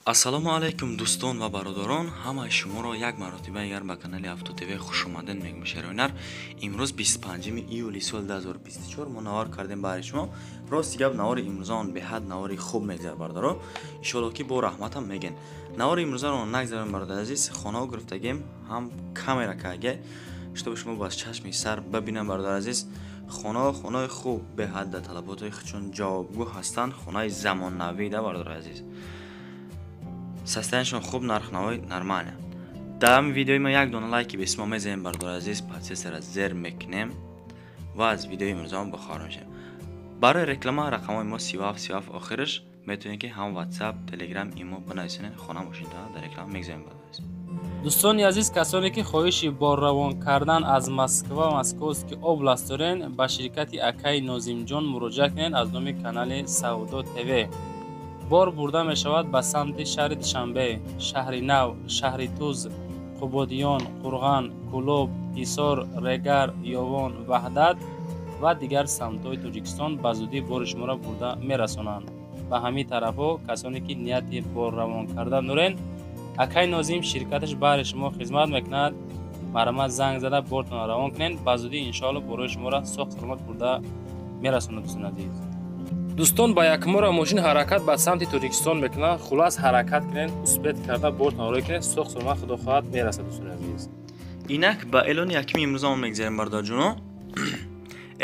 ассалому алайкум дӯстон ва бародарон, ҳамаи шуморо як маротиба дигар ба канали Авто ТВ хушомадед мегӯям. Шаҳрвинар, имрӯз 25 июли соли 2024 мо навор кардем баҳри шумо. Рости гап навори имрӯзаон беҳад навори хуб мегзарад бародаро. Иншоалло ки бо раҳматам мегӯем. Навори имрӯзаро нагзарем бародари азиз, хонао гирифтагем, ҳам камера каге, чтобы шумо бо чашми сар бабинам бародари азиз. Хонаи хуб беҳад да талаботои худшон ҷавобгӯ ҳастанд, хонаи замонавӣ да бародари азиз. Состояншон хуб, нархнавои нормале. Дар видеои мо як дона лайки бесмо мезанем бародари азиз, подписатсиро зер мекунем ва аз видеои имрӯзаон бохабар мешавем. Барои реклама рақамои мо 37 охираш метавонед ки ҳам WhatsApp, Telegram, имо бинависонед. Хона мошинда дар реклама мегзарем бародари азиз. дӯстони азиз, касоне ки хоҳиши борравон кардан аз Москва ва Московский област дорен, ба ширкати Акаи Нозимҷон муроҷиат кунед аз номи канали Савдо ТВ. бор бурда мешавад ба самти шаҳри Душанбе, шаҳри Нав, шаҳри Туз, Қубодиён, Қурған, Кӯлоб, Ҳисор, Регар, Ёвон, Ваҳдат ва дигар самтҳои Тоҷикистон ба зудӣ бори шуморо бурда мерасонанд. Ба ҳамин тарафҳо касоне ки нияти бор равон кардан дорен, Акаи Нозим ширкаташ баҳри шумо хизмат мекунад. Бара ман занг зада бортон равон кунед, ба зудӣ иншоалло борои шуморо соҳ саломат бурда мерасонад. дӯстони азиз, дӯстон, ба якмора мошин ҳаракат ба самти Тоҷикистон мекунад. Хулас ҳаракат кунед, успет карда бортон орой кунед, соҳ саломат худо хоҳад мерасад. дӯстони азиз, инак ба эълони якими имрӯзаон мегзарем бародари ҷуно.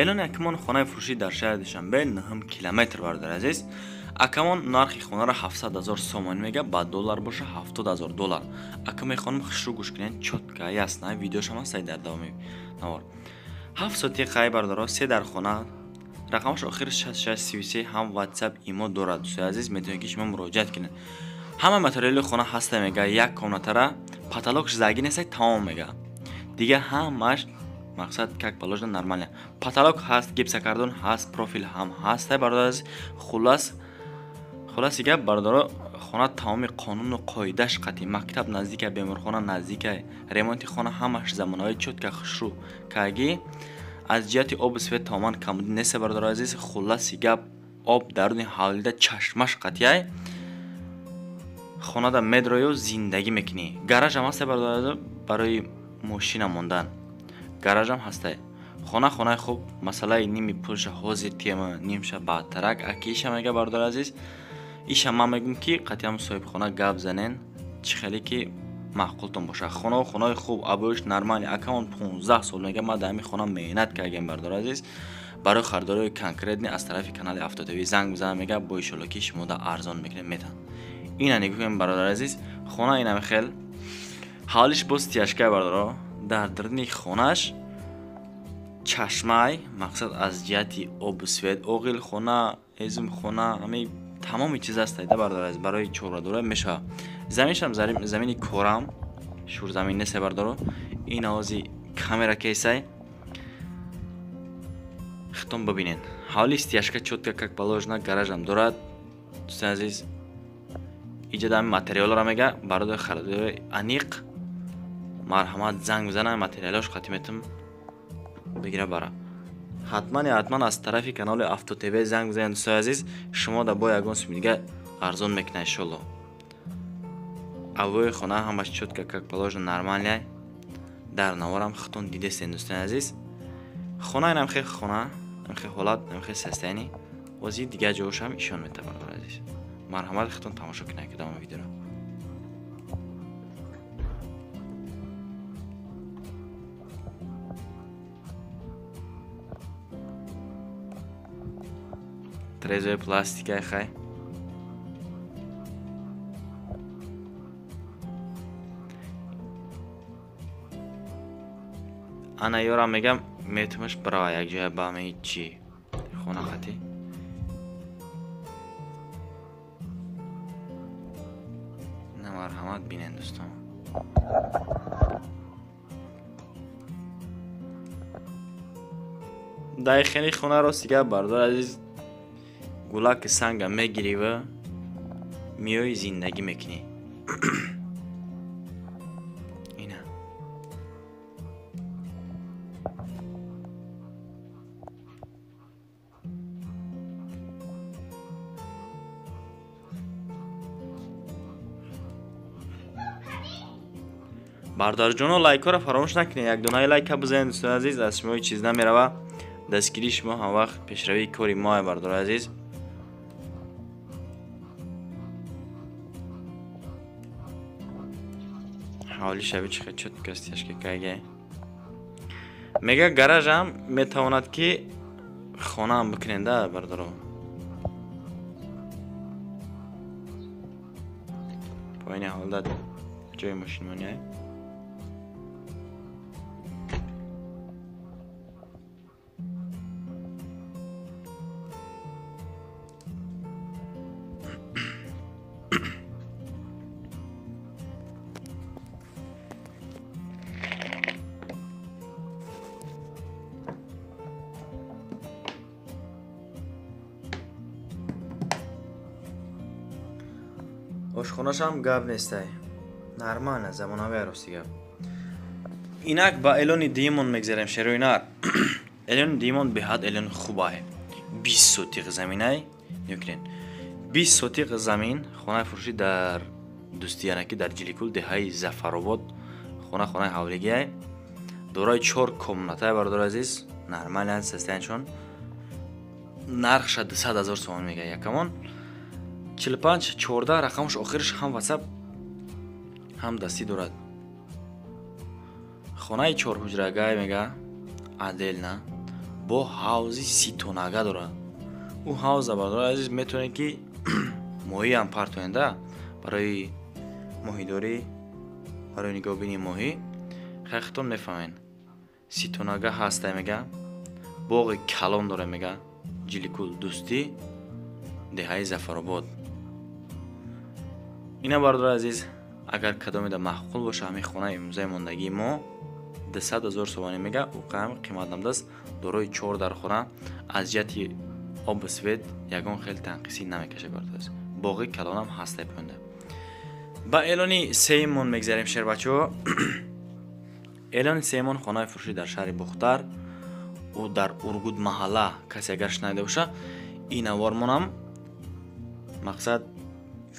эълони якимон хонаи фурӯшӣ дар шаҳри Душанбе 9 километр бародари азиз. Акамон нархи хонаро 700,000 сомон мега, ба доллар боша 70,000 доллар. Ака мехонам хушрӯ гӯш кунед, чотка ясна видеошам ҳастай дар давоми навор. 7 соати қай бардаро 3 дар хона. рақамаш охир 6633 ҳам WhatsApp, имо дорад. дӯстои азиз, метавонед ки шумо муроҷиат кунед. ҳама материали хона ҳаста мега, як комнатара, потолокш загин аст, тамом мега. Дига ҳамаш мақсад как положено нормально. Потолок ҳаст, гипсокартон ҳаст, профил ҳам ҳаст. Бародари азиз, хулас дига бародаро хона тамоми қонуну қоидааш қатъи. Мактаб наздика, беморхона наздика, ремонти хона ҳамаш замонави чотка хушрӯ каги. аз ҷиҳати обу свет тамоман камуди нест бародари азиз. хуласи гап об даруни ҳавлида чашмаш қатъияй хонада медроё зиндагӣ мекунӣ. гараж ҳам ҳаст бародари азиз, барои мошина мондан гаражам ҳастай. хонаи хуб, масъалаи ними пулша ҳозир тема нимша баъдтарак акиша мега бародари азиз. иша ман мегӯям ки қатъиян соҳибхона гап занен, чӣ хеле ки маъқултон боша. хонаи хуб, абоиш нормали. акамон 15 сол мега, ман дар ҳамин хона меҳнат кардем бародари азиз. барои харидории конкретни аз тарафи канали Авто ТВ занг бизанам мега, бо иншоалло ки шумо да арзон мекунем метан. ина нигӯем бародари азиз, хона ина мехел ҳавлиш боз тияшка бародаро. дар даруни хонаш чашмай, мақсад аз ҷиҳати обу свет, оғил хона, эзм хона, ҳамаи тамоми чиз ҳастай да бародари азиз. барои чорадора мешавад. заминшам замини корам, шурзамин нест бародаро. ин овози камера кесай хитон бибинед. ҳавли стяжка чотка как положено, гаражам дорад. дӯстони азиз, иҷода ҳамин материалро мега барои харидори аниқ марҳамат занг бизанам, материалаш қатъӣ метавон бигира бара. ҳатман аз тарафи канали Авто ТВ занг бизанед дӯстони азиз. шумо да бо ягон сумми дига арзон мекунад иншоалло. авои хона ҳамаш чотка как положено нормале. дар наворам хитон дидестен дӯстони азиз. хона намхе хона, намхе ҳолат, намхе состояние. ози дига ҷоҳошам ишон метавонад бародари азиз. марҳамат хитон тамошо кунед ки давоми видеоро. трезои пластикаи хай. ана ёрам мегам метавонш бирава як ҷоя ба ҳамаи чӣ хона қатӣ. на марҳамат бинен дӯстон. дайхели хона ростига бародари азиз, гулаки санга мегирӣ ва миёи зиндагӣ мекунӣ. ина бардор ҷоно лайкҳоро фаромӯш накунед. як донае лайка бизанед дӯстони азиз. аз шумо ҳеҷ чиз намерава. дастгирии шумо ҳам вақт пешравии кори мо бардор азиз. ҳавли шаби чихе чоткастиашка кайге мега гаражам метавонад ки хонаам бикуненда бардоро. поини ҳолда ҷои мошинмониай ошхонашам гап нестай. нормально замонави ароси гап. инак ба элони диимон мегзарем шероинар. элони диимон беҳад элони хубае. 20 сотиқ заминай нёкунен. 20 сотиқ замин хонаи фурӯшӣ дар дӯстиянакӣ дар ҷиликул деҳаи зафаробод. хонаи ҳавлигиай. дорои 4 комнатаи бардор азиз. нормально састаянчон. нархша 200,000 сомон мега якамон. 45 14 рақамш охирш ҳам ватсап ҳам дастӣ дорад. хонаи 4 ҳуҷрагай мега адельна бо ҳавзи 30 тонага дорад. ӯ ҳавза бардор азиз метавонед ки моҳиам партоенда барои моҳидорӣ барои нигоҳбини моҳӣ хайхтон мефаҳмен. 30 тонага ҳастай мега боғи калон дора мега ҷиликул дӯстӣ деҳаи зафаробод. ина бардор азиз агар кадомеда маъқул боша ҳамин хонаи имрӯзаи мондагии мо 200,000 сомонӣ мега ӯ қиматнамдаст. дорои 4 дар хона аз ҷиҳати обу свет ягон хел танқисӣ намекаша бардор аст. боғи калонам ҳастай поинда. ба элони сеимон мегзарем шербачаҳо. элони сеимон хонаи фурӯшӣ дар шаҳри бухтар ӯ дар ургуд маҳалла. касе агар шунавида боша ин авормонам мақсад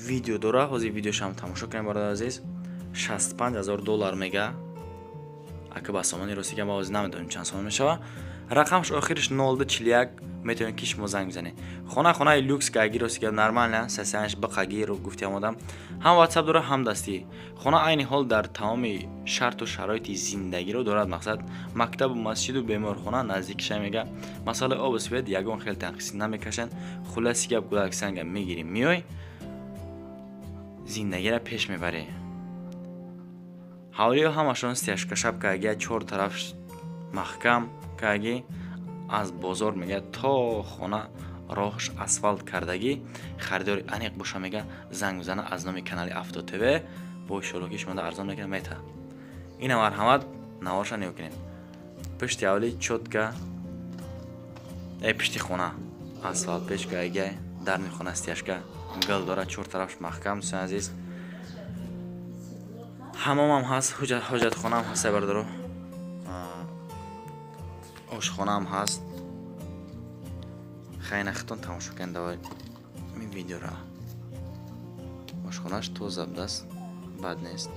видео дора. ҳозир видеошам тамошо кунем бардор азиз. 65,000 доллар мега. ака ба сомони ростигам ба ҳозир намедонем чанд сомон мешава. рақамш охириш 0241 метавонед ки шумо занг бизанед. хонаи люкс каги ростига нормально сасанш бақагиро гуфтиам одам ҳам ватсап дора ҳам дастӣ. хона айни ҳол дар тамоми шарту шароити зиндагиро дорад. мақсад мактабу масҷиду беморхона наздикиша мега. масъалаи обу свет ягон хел танқисӣ намекашанд. хулоси гап гӯдак санга мегирӣ миёй зиндагиро пеш мебарӣ. ҳавлиҳо ҳамашон стяжкашаб каги 4 тараф маҳкам каги аз бозор мега то хона роҳш асфалт кардагӣ. харидори аниқ боша мега занг бизана аз номи канали Авто ТВ бо иншоалло ки шумо арзон мекунад мета. ина марҳамат навоша нигоҳ кунед. пишти ҳавли чотка пишти хона асфалт пеш каги дарни хона стяжка гал дора 4 тарафш маҳкам дӯстон азиз. ҳамомам ҳаст, ҳоҷатхонаам ҳаст бардоро. ошхонаам ҳаст. хайнахтон тамошо кунед давай мин видеора. ошхонаш то забдаст бад нест.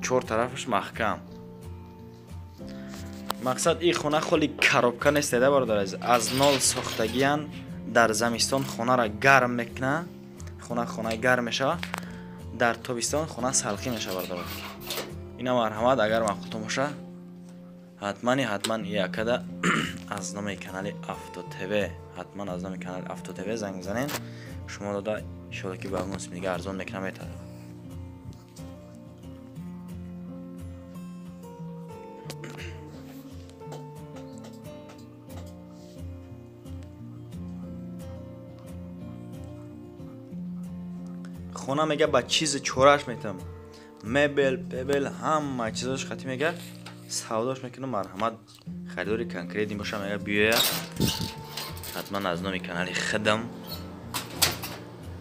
чор тарафаш маҳкам. мақсад ин хона холи коробка нестеда бардор аз нол сохтагиян дар замистон хонара гарм мекуна. хонаи гарм мешава. дар тобистон хона салқӣ мешава бардор. ина марҳамат агар мақултон боша ҳатман якада аз номи канали Авто ТВ ҳатман аз номи канали Авто ТВ занг бизанед. шумо дода иншоалло ки ба мусим дига арзон мекунам метад. хона мега ба чизи чораш метам. мебел, пебел ҳама чизош хати мега савдош мекунам. марҳамат харидори конкретни боша мега биёя. ҳатман аз номи канали хидам.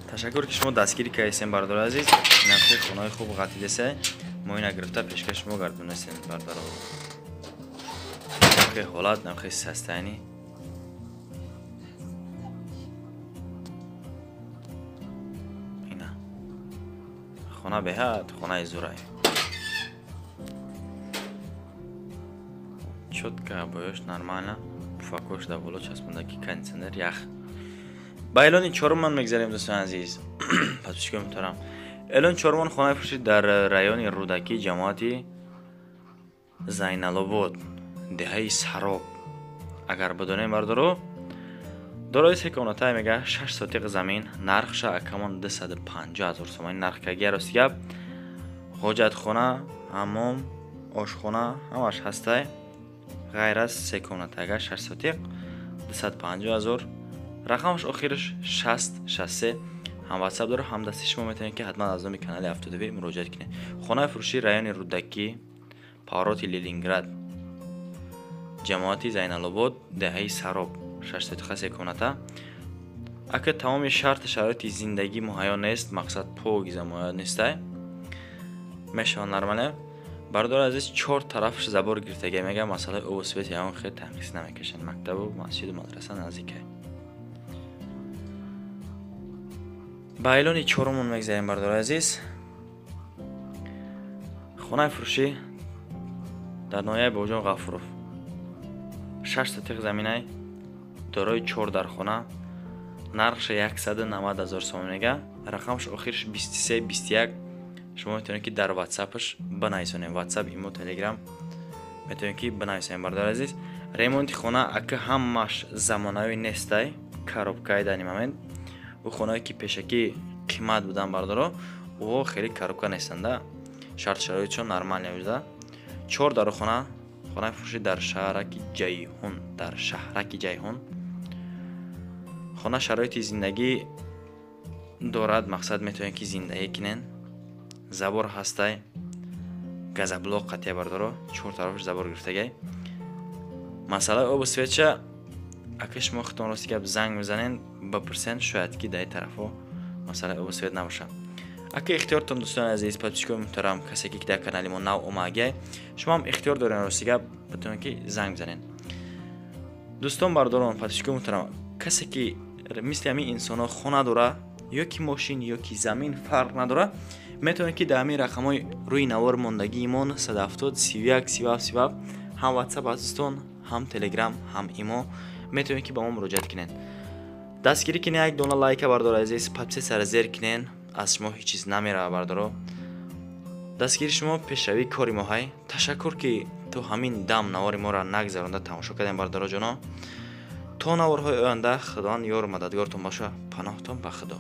ташаккур ки шумо дастгирӣ кардем бардор азиз. инақи хонаи хуб ғатидесе мо ина гирифта пешкаш шумо гардонесем бардор. نمخی حالت نمخی سستانی اینا خونه بهت خونه زورای чётко боёш нормально пуфакош да боло часпондаги кондитсионер ях ба эълони чорумон мегзарем дӯстони азиз подписчикои муҳтарам эълони чорумон хонаи фурӯшӣ дар райони рӯдакӣ ҷамоати зайналобод деҳаи сароб агар бидонем бардоро дорои се комнатае мега 6 сотиқ замин нархша акамон 250 000 сомон нарх каги расти гап ҳоҷатхона ҳаммом ошхона ҳамаш ҳастай غیر از 3 комнатага 6 сотиқ 250 000 рақамш охираш 6063 ҳам ватсап дора ҳам дасти шумо метавонед ки ҳатман аз номи канали автодиви муроҷиат кунед хонаи фурӯшӣ райони рӯдакӣ повороти ленинград ҷамоати зайналобод деҳаи сароб 6 сотиқа 3 комната ака тамоми шарту шароити зиндагӣ муҳайё нест мақсад погиза муҳайё нестай мешавад нормале бардор азиз 4 тарафш забор гирифтага мега масъалаи обу свет ягон хеле танқис намекашанд мактабу масҷиду мадраса наздикай ба эълони чорумон мегзарем бардор азиз хонаи фурӯшӣ дар ноҳияи боҷон ғафуров 6 сотиқ заминай дорои 4 дархона нархша 190 000 сомон мега рақамш охирш 2321 шумо метавонед ки дар ватсапш банависонед ватсап имо телеграм метавонед ки банависонед бардор азиз ремонти хона ака ҳамаш замонавӣ нестай коробкаи дани момент у хонаое ки пешакӣ қимат будан бардоро о хеле коробка нестанда шарт шароитшон нормалне буда 4 дархона хонаи фурӯшӣ дар шаҳраки ҷайҳун хона шароити зиндагӣ дорад мақсад метавонед ки зиндагӣ кунен забор ҳастай газаблоқ қатъия бардоро 4 тарафш забор гирифтагай масъалаи обу светша ака шумо хитон рости гап занг мезанен бипурсен шояд ки дар тарафо масъалаи обу свет набошад ака ихтиёртон дӯстони азиз подписчикои муҳтарам касе ки дар канали мо нав омагай шумо ҳам ихтиёр дорен рости гап битонед ки занг бизанен дӯстон бардорон подписчикои муҳтарам касе ки мисли ҳамин инсонҳо хона дора ё ки мошин ё ки замин фарқ надора метавонед ки дар ҳамин рақамҳои рӯи навор мондагиимон 170 31 37 37 ҳам ватсап азизтон ҳам телеграм ҳам имо метавонед ки ба мо муроҷиат кунед дастгирӣ кунед як дона лайка бардор азиз подписи сара зер кунед аз шумо ҳеҷ чиз намерава бардоро дастгири шумо пешравии кори мо ҳай ташаккур ки то ҳамин дам навори моро нагзаронда тамошо кардем бардоро ҷоно то наворҳои оянда худованд ёру мададгортон боша паноҳтон ба худо